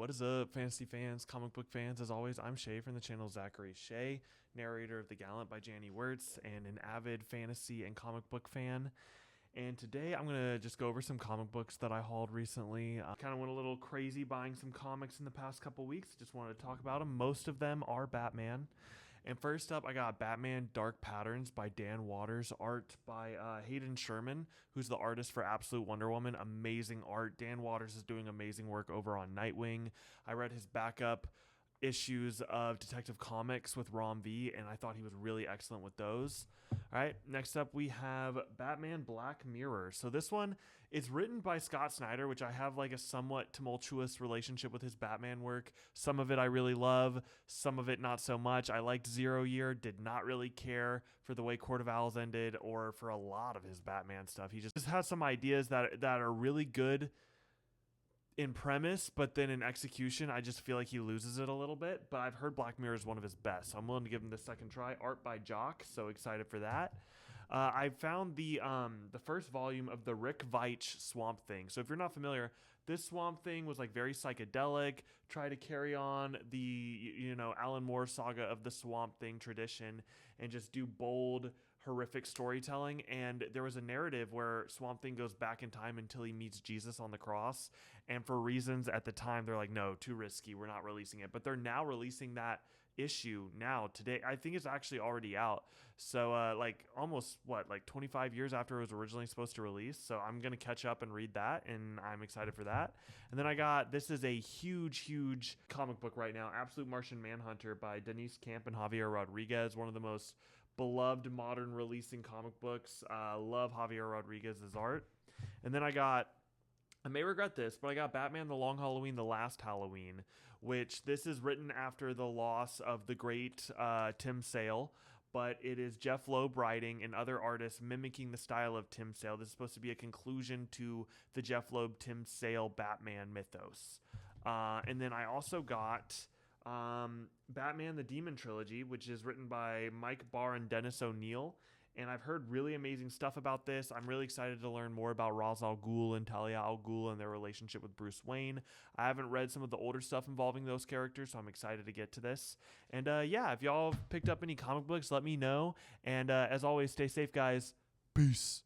What is up, fantasy fans, comic book fans? As always, I'm Shay from the channel Zachary Shay, narrator of The Gallant by Janny Wirtz, and an avid fantasy and comic book fan. And today I'm going to just go over some comic books that I hauled recently. I kind of went a little crazy buying some comics in the past couple weeks. Just wanted to talk about them. Most of them are Batman. And first up, I got Batman Dark Patterns by Dan Waters, art by Hayden Sherman, who's the artist for Absolute Wonder Woman. Amazing art. Dan Waters is doing amazing work over on Nightwing. I read his backup issues of Detective Comics with Rom V, and I thought he was really excellent with those. All right, next up we have Batman Black Mirror. So this one is written by Scott Snyder, which I have like a somewhat tumultuous relationship with his Batman work. Some of it I really love, some of it not so much. I liked Zero Year, did not really care for the way Court of Owls ended or for a lot of his Batman stuff. He just has some ideas that are really good in premise, but then in execution, I just feel like he loses it a little bit. But I've heard Black Mirror is one of his best, so I'm willing to give him the second try. Art by Jock, so excited for that. I found the first volume of the Rick Veitch Swamp Thing. So if you're not familiar, this Swamp Thing was like very psychedelic, try to carry on the Alan Moore saga of the Swamp Thing tradition and just do bold, horrific storytelling. And there was a narrative where Swamp Thing goes back in time until he meets Jesus on the cross, and for reasons at the time they're like, no, too risky, we're not releasing it. But they're now releasing that issue now today. I think it's actually already out, so like almost 25 years after it was originally supposed to release. So I'm gonna catch up and read that, and I'm excited for that. And then I got, this is a huge comic book right now, Absolute Martian Manhunter by Denise Camp and Javier Rodriguez, one of the most beloved modern releasing comic books. Love Javier Rodriguez's art. And then I may regret this, but I got Batman The Long Halloween, The Last Halloween, which this is written after the loss of the great Tim Sale, but it is Jeff Loeb writing and other artists mimicking the style of Tim Sale. This is supposed to be a conclusion to the Jeff Loeb, Tim Sale Batman mythos. And then I also got Batman The Demon Trilogy, which is written by Mike Barr and Dennis O'Neil. And I've heard really amazing stuff about this. I'm really excited to learn more about Ra's al Ghul and Talia al Ghul and their relationship with Bruce Wayne. I haven't read some of the older stuff involving those characters, so I'm excited to get to this. And yeah, if y'all picked up any comic books, let me know. And as always, stay safe, guys. Peace.